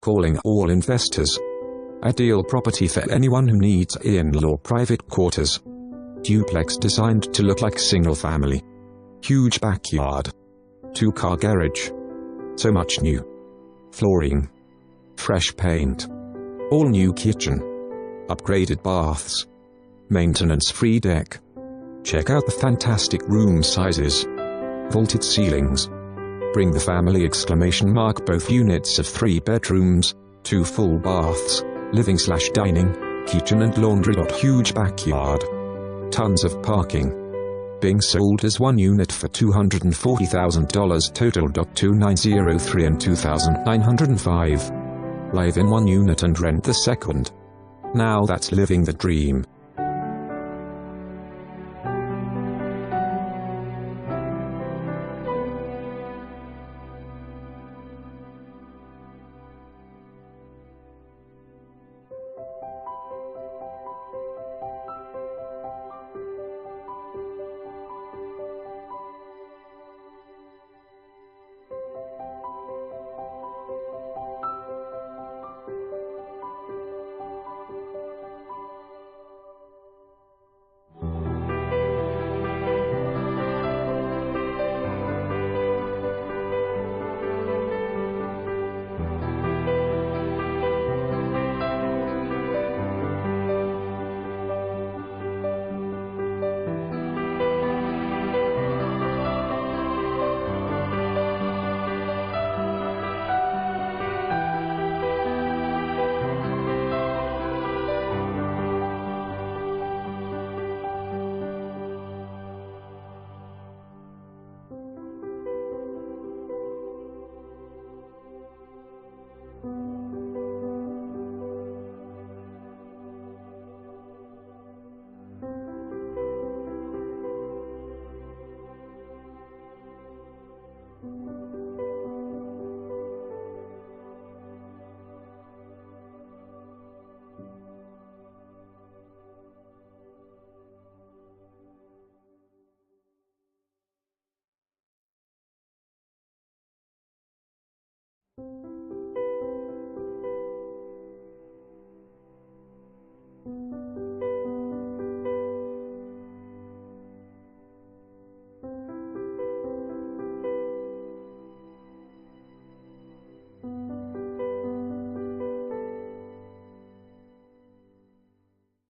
Calling all investors. Ideal property for anyone who needs in-law private quarters. Duplex designed to look like single family. Huge backyard. 2-car garage. So much new. Flooring. Fresh paint. All new kitchen. Upgraded baths. Maintenance-free deck. Check out the fantastic room sizes. Vaulted ceilings. Bring the family! Both units of 3 bedrooms, 2 full baths, living/dining, kitchen and laundry. Huge backyard. Tons of parking. Being sold as 1 unit for $240,000 total. 2903 and 2905. Live in 1 unit and rent the second. Now that's living the dream.